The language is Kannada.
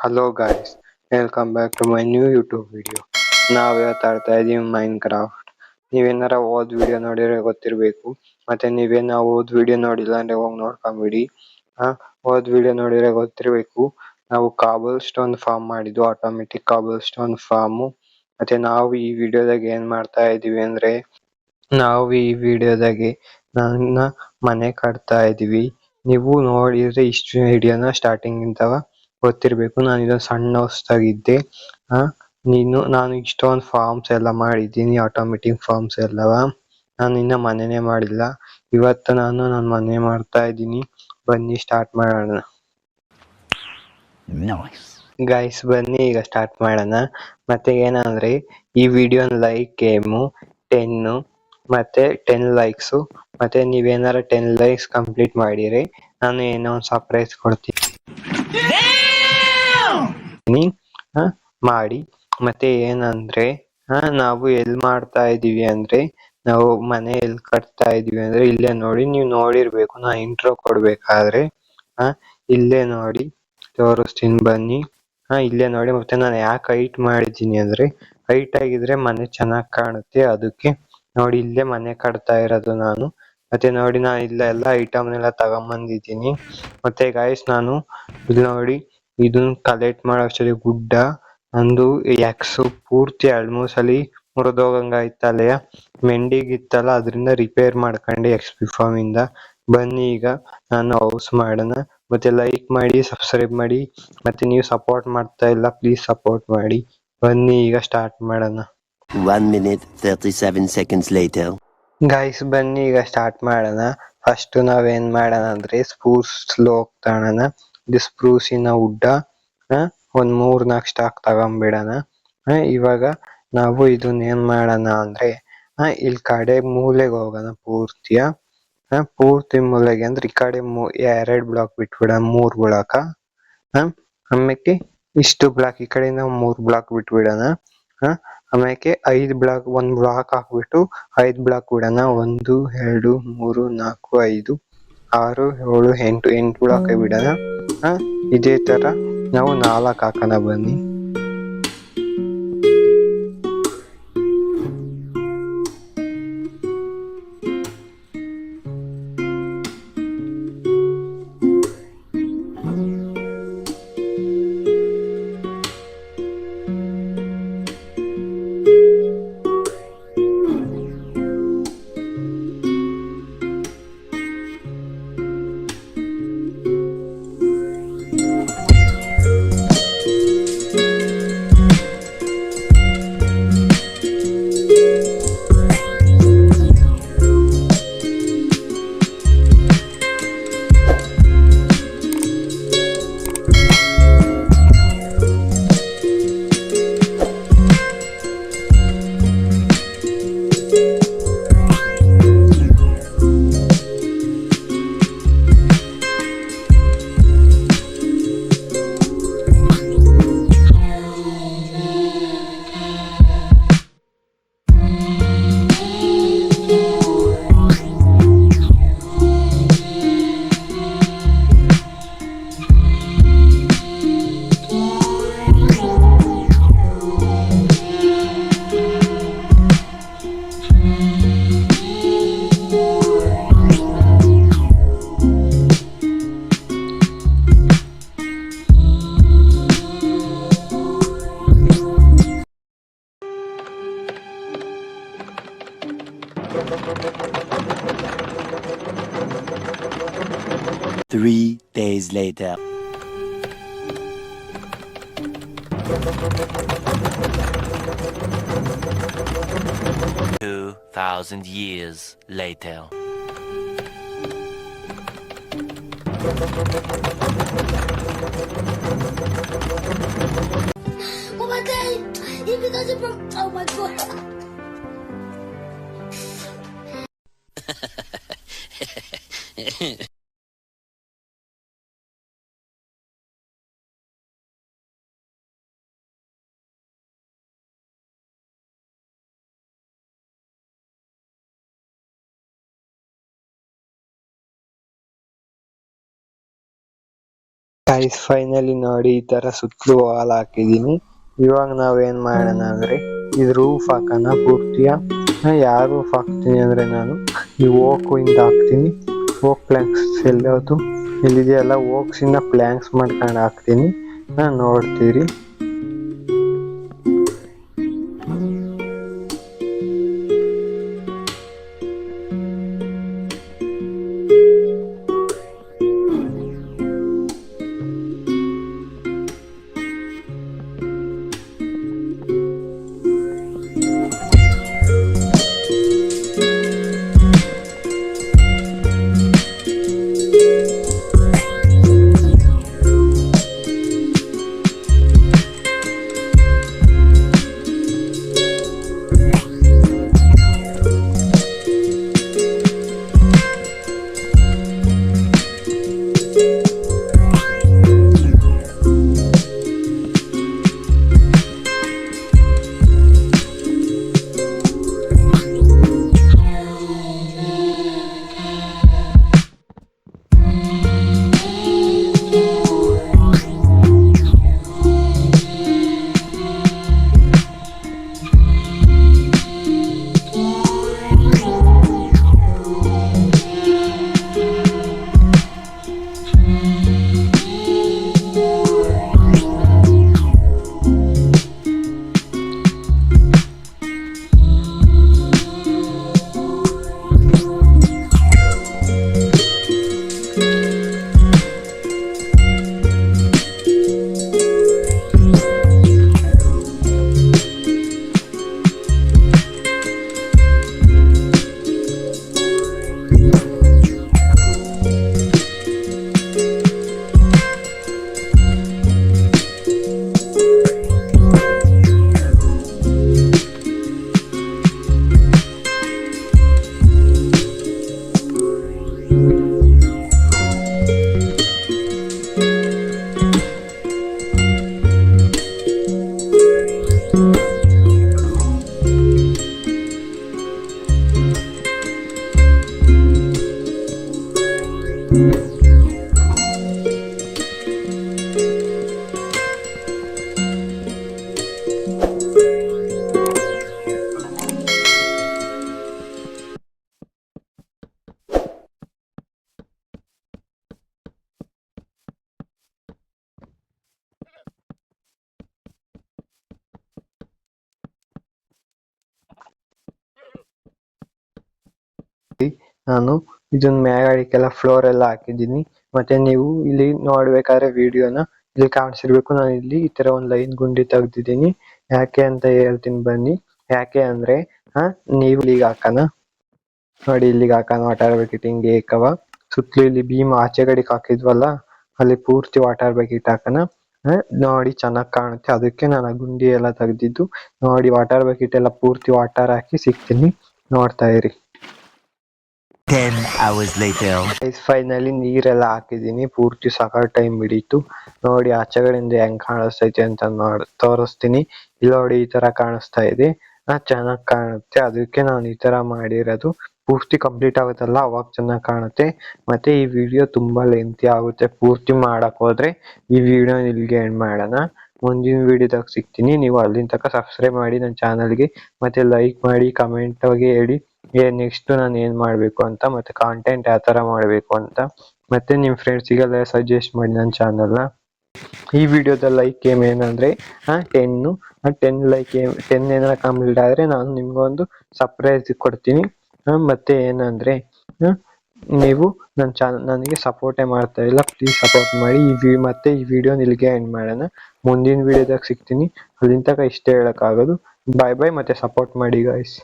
Hello guys, welcome back to my new YouTube video. ನಾವು ಇವತ್ತು ಆಡ್ತಾ ಇದೀವಿ ಮೈನ್ ಕ್ರಾಫ್ಟ್. ನೀವೇನಾರ ಓದ್ ವಿಡಿಯೋ ನೋಡಿದ್ರೆ ಗೊತ್ತಿರಬೇಕು. ಮತ್ತೆ ನೀವೇನ ಓದ್ ವಿಡಿಯೋ ನೋಡಿಲ್ಲ ಅಂದ್ರೆ ಹೋಗಿ ನೋಡ್ಕೊಂಬಿಡಿ. ಓದ್ ವಿಡಿಯೋ ನೋಡಿದ್ರೆ ಗೊತ್ತಿರಬೇಕು. ನಾವು ಕಾಬಲ್ ಸ್ಟೋನ್ ಫಾರ್ಮ್ ಮಾಡಿದ್ದು, ಆಟೋಮೆಟಿಕ್ ಕಾಬಲ್ ಸ್ಟೋನ್ ಫಾರ್ಮು. ಮತ್ತೆ ನಾವು ಈ ವಿಡಿಯೋದಾಗ ಏನ್ ಮಾಡ್ತಾ ಇದೀವಿ ಅಂದ್ರೆ, ನನ್ನ ಮನೆ ಕಟ್ತಾ ಇದೀವಿ. ನೀವು ನೋಡಿದ್ರೆ ಇಷ್ಟು ವಿಡಿಯೋನ ಸ್ಟಾರ್ಟಿಂಗ್ ಇಂದ ಗೊತ್ತಿರ್ಬೇಕು. ನಾನು ಇದೊಂದು ಸಣ್ಣ ಹೊಸ್ದಾಗಿದ್ದೆ. ನಾನು ಇಷ್ಟೊಂದು ಫಾರ್ಮ್ಸ್ ಎಲ್ಲ ಮಾಡಿದ್ದೀನಿ, ಆಟೋಮೆಟಿಕ್ ಫಾರ್ಮ್ಸ್ ಎಲ್ಲವ. ನಾನು ಇನ್ನ ಮನೆನೇ ಮಾಡಿಲ್ಲ. ಇವತ್ತು ನಾನು ನನ್ನ ಮನೆ ಮಾಡ್ತಾ ಇದ್ದೀನಿ. ಬನ್ನಿ ಸ್ಟಾರ್ಟ್ ಮಾಡೋಣ. ಗೈಸ್ ಬನ್ನಿ ಈಗ ಸ್ಟಾರ್ಟ್ ಮಾಡೋಣ. ಮತ್ತೆ ಏನಂದ್ರೆ ಈ ವಿಡಿಯೋ ಲೈಕ್ ಗೇಮು 10 ಮತ್ತೆ 10 ಲೈಕ್ಸು. ಮತ್ತೆ ನೀವೇನಾರ 10 ಲೈಕ್ಸ್ ಕಂಪ್ಲೀಟ್ ಮಾಡಿರಿ ನಾನು ಏನೋ ಒಂದು ಸರ್ಪ್ರೈಸ್ ಕೊಡ್ತೀನಿ ಮಾಡಿ. ಮತ್ತೆ ಏನಂದ್ರೆ ನಾವು ಎಲ್ಲಿ ಮಾಡ್ತಾ ಇದೀವಿ ಅಂದ್ರೆ, ನಾವು ಮನೆ ಎಲ್ಲಿ ಕಟ್ತಾ ಇದೀವಿ ಅಂದ್ರೆ ಇಲ್ಲೇ ನೋಡಿ. ನೀವು ನೋಡಿರ್ಬೇಕು, ನಾ ಇಂಟ್ರೋ ಕೊಡ್ಬೇಕಾದ್ರೆ ಇಲ್ಲೇ ನೋಡಿ ತೋರಿಸ್ತೀನಿ ಬನ್ನಿ. ಇಲ್ಲೇ ನೋಡಿ. ಮತ್ತೆ ನಾನು ಯಾಕೆ ಹೈಟ್ ಮಾಡಿದ್ದೀನಿ ಅಂದ್ರೆ, ಹೈಟ್ ಆಗಿದ್ರೆ ಮನೆ ಚೆನ್ನಾಗ್ ಕಾಣುತ್ತೆ, ಅದಕ್ಕೆ ನೋಡಿ ಇಲ್ಲೇ ಮನೆ ಕಟ್ತಾ ಇರೋದು ನಾನು. ಮತ್ತೆ ನೋಡಿ ನಾನು ಇಲ್ಲೆಲ್ಲ ಐಟಮ್ನೆಲ್ಲ ತಗೊಂಬಂದಿದ್ದೀನಿ. ಮತ್ತೆ ಗಾಯ್ಸ್ ನಾನು ಇಲ್ಲಿ ನೋಡಿ ಇದನ್ನ ಕಲೆಕ್ಟ್ ಮಾಡೋಷ್ಟರಲ್ಲಿ ಗುಡ್ಡ ನಂದು ಎಕ್ಸ್ ಪೂರ್ತಿ ಆಲ್ಮೋಸ್ಟ್ ಮುರಿದೋಗಂಗಾಯ್ತಲ್ಲ. ಮೆಂಡಿಗಿತ್ತಲ್ಲ, ಅದರಿಂದ ರಿಪೇರ್ ಮಾಡ್ಕೊಂಡು XP ಫಾರ್ಮ್ ಇಂದ. ಬನ್ನಿ ಈಗ ನಾನು ಹೌಸ್ ಮಾಡೋಣ. ಮತ್ತೆ ಲೈಕ್ ಮಾಡಿ, ಸಬ್ಸ್ಕ್ರೈಬ್ ಮಾಡಿ. ಮತ್ತೆ ನೀವು ಸಪೋರ್ಟ್ ಮಾಡ್ತಾ ಇಲ್ಲ, ಪ್ಲೀಸ್ ಸಪೋರ್ಟ್ ಮಾಡಿ. ಬನ್ನಿ ಈಗ ಸ್ಟಾರ್ಟ್ ಮಾಡೋಣ. 1 minute 37 seconds later. ಗೈಸ್ ಬನ್ನಿ ಈಗ ಸ್ಟಾರ್ಟ್ ಮಾಡೋಣ. ಫಸ್ಟ್ ನಾವೇನ್ ಮಾಡೋಣ ಅಂದ್ರೆ ಸ್ಪ್ರೂಸ್ ಸ್ಲೋಪ್ ತಗೋಣ. ಇದು ಸ್ಪ್ರೂಸಿನ ಉಡ್ಡ ಒಂದ್ 3-4 ಸ್ಟಾಕ್ ತಗೊಂಡ್ಬಿಡೋಣ. ಇವಾಗ ನಾವು ಇದನ್ನ ಏನ್ ಮಾಡೋಣ ಅಂದ್ರೆ, ಇಲ್ಲಿ ಕಡೆ ಮೂಲೆಗೆ ಹೋಗೋಣ. ಪೂರ್ತಿ ಮೂಲೆಗೆ ಅಂದ್ರೆ ಈ ಕಡೆ 2 ಬ್ಲಾಕ್ ಬಿಟ್ಬಿಡ, 3 ಬ್ಲಾಕ್. ಆಮೇಲೆ ಇಷ್ಟು ಬ್ಲಾಕ್ ಈ ಕಡೆ ನಾವು 3 ಬ್ಲಾಕ್ ಬಿಟ್ಬಿಡೋಣ. ಆಮೇಲೆ 5 ಬ್ಲಾಕ್, 1 ಬ್ಲಾಕ್ ಹಾಕ್ಬಿಟ್ಟು 5 ಬ್ಲಾಕ್ ಬಿಡೋಣ. 1 2 3 4 5 6 7 8 ಬ್ಲಾಕ್ ಬಿಡೋಣ. ಇದೇ ತರ ನಾವು 4 ಹಾಕೋಣ ಬನ್ನಿ. Three days later. 2,000 years later. Oh my god! If it doesn't from, oh my god! Guys finally ನೋಡಿ ಈ ತರ ಸುತ್ತಲೂ ವಾಲ್ ಹಾಕಿದೀನಿ. ಇವಾಗ ನಾವೇನ್ ಮಾಡೋಣ ಅಂದ್ರೆ ಇದು ರೂಫ್ ಹಾಕೋಣ ಪೂರ್ತಿಯ. ಯಾವ ರೂಫ್ ಹಾಕ್ತೀನಿ ಅಂದ್ರೆ ನಾನು ಈ ಓಕ್ ಇಂದ ಹಾಕ್ತೀನಿ. ಓಕ್ ಪ್ಲ್ಯಾಂಕ್ಸ್ ಎಲ್ಲೋದು ಇಲ್ಲಿದೆಯಲ್ಲ, ಓಕ್ಸ್ ಇಂದ ಪ್ಲ್ಯಾಂಕ್ಸ್ ಮಾಡ್ಕೊಂಡು ಹಾಕ್ತೀನಿ. ನೋಡ್ತೀರಿ. ನಾನು ಇದನ್ನ ಮ್ಯಾಗಡಿಕೆಲ್ಲ ಫ್ಲೋರ್ ಎಲ್ಲ ಹಾಕಿದ್ದೀನಿ. ಮತ್ತೆ ನೀವು ಇಲ್ಲಿ ನೋಡ್ಬೇಕಾದ್ರೆ ವಿಡಿಯೋನ ಇಲ್ಲಿ ಕಾಣಿಸಿರ್ಬೇಕು. ನಾನು ಇಲ್ಲಿ ಈ ತರ ಒಂದು ಲೈನ್ ಗುಂಡಿ ತೆಗ್ದಿದ್ದೀನಿ. ಯಾಕೆ ಅಂತ ಹೇಳ್ತೀನಿ ಬನ್ನಿ. ಯಾಕೆ ಅಂದ್ರೆ ನೀವು ಇಲ್ಲಿಗೆ ಹಾಕೋಣ ನೋಡಿ, ಇಲ್ಲಿಗೆ ಹಾಕೋಣ ವಾಟರ್ ಬಕೆಟ್ ಹಿಂಗೆ ಏಕವ ಸುತ್ತಲೂ ಇಲ್ಲಿ ಭೀಮ್ ಆಚೆ ಕಡೆಗೆ ಹಾಕಿದ್ವಲ್ಲ ಅಲ್ಲಿ ಪೂರ್ತಿ ವಾಟರ್ ಬಕೆಟ್ ಹಾಕೋಣ. ನೋಡಿ ಚೆನ್ನಾಗಿ ಕಾಣುತ್ತೆ, ಅದಕ್ಕೆ ನಾನು ಆ ಗುಂಡಿ ಎಲ್ಲ ತೆಗ್ದಿದ್ದು. ನೋಡಿ ವಾಟರ್ ಬಕೆಟ್ ಎಲ್ಲ ಪೂರ್ತಿ ವಾಟರ್ ಹಾಕಿ ಸಿಗ್ತೀನಿ, ನೋಡ್ತಾ ಇರಿ. 10 hours later. ಫೈನಲಿ ನೀರೆಲ್ಲ ಹಾಕಿದೀನಿ, ಪೂರ್ತಿ ಸಾಕಷ್ಟು ಟೈಮ್ ಹಿಡೀತು. ನೋಡಿ ಆಚೆಗಳಿಂದ ಹೆಂಗ್ ಕಾಣಿಸ್ತೈತೆ ಅಂತ ತೋರಿಸ್ತೀನಿ. ಇಲ್ಲಿ ನೋಡಿ ಈ ತರ ಕಾಣಿಸ್ತಾ ಇದೆ, ಚೆನ್ನಾಗಿ ಕಾಣುತ್ತೆ, ಅದಕ್ಕೆ ನಾನು ಈ ತರ ಮಾಡಿರೋದು. ಪೂರ್ತಿ ಕಂಪ್ಲೀಟ್ ಆಗುತ್ತಲ್ಲ ಅವಾಗ ಚೆನ್ನಾಗಿ ಕಾಣುತ್ತೆ. ಮತ್ತೆ ಈ ವಿಡಿಯೋ ತುಂಬಾ ಲೆಂತಿ ಆಗುತ್ತೆ, ಪೂರ್ತಿ ಮಾಡಕ್ ಹೋದ್ರೆ ಈ ವಿಡಿಯೋ ಇಲ್ಲಿಗೆ ಎಂಡ್ ಮಾಡೋಣ. ಮುಂದಿನ ವಿಡಿಯೋದಾಗ ಸಿಗ್ತೀನಿ. ನೀವು ಅಲ್ಲಿನ ತನಕ ಸಬ್ಸ್ಕ್ರೈಬ್ ಮಾಡಿ ನನ್ನ ಚಾನಲ್ಗೆ, ಮತ್ತೆ ಲೈಕ್ ಮಾಡಿ, ಕಮೆಂಟ್ ಆಗಿ ಹೇಳಿ ನೆಕ್ಸ್ಟ್ ನಾನು ಏನ್ ಮಾಡ್ಬೇಕು ಅಂತ, ಮತ್ತೆ ಕಾಂಟೆಂಟ್ ಯಾವ ತರ ಮಾಡ್ಬೇಕು ಅಂತ. ಮತ್ತೆ ನಿಮ್ ಫ್ರೆಂಡ್ಸಿಗೆಲ್ಲ ಸಜೆಸ್ಟ್ ಮಾಡಿ ನನ್ನ ಚಾನಲ್ನ. ಈ ವಿಡಿಯೋದ ಲೈಕ್ ಏನಂದ್ರೆ 10 ಲೈಕ್ 10 ಏನಾರ ಕಂಪ್ಲೀಟ್ ಆದ್ರೆ ನಾನು ನಿಮ್ಗೊಂದು ಸರ್ಪ್ರೈಸ್ ಕೊಡ್ತೀನಿ. ಮತ್ತೆ ಏನಂದ್ರೆ ನೀವು ನನ್ನ ನನಗೆ ಸಪೋರ್ಟೇ ಮಾಡ್ತಾ ಇಲ್ಲ, ಪ್ಲೀಸ್ ಸಪೋರ್ಟ್ ಮಾಡಿ. ಮತ್ತೆ ಈ ವಿಡಿಯೋ ಇಲ್ಲಿಗೆ ಎಂಡ್ ಮಾಡೋಣ. ಮುಂದಿನ ವಿಡಿಯೋದಾಗ ಸಿಗ್ತೀನಿ. ಅಲ್ಲಿಂದ ತನಕ ಇಷ್ಟೇ ಹೇಳಕ್ಕಾಗೋದು. ಬಾಯ್ ಬಾಯ್, ಮತ್ತೆ ಸಪೋರ್ಟ್ ಮಾಡಿ ಗಾಯ್ಸ್.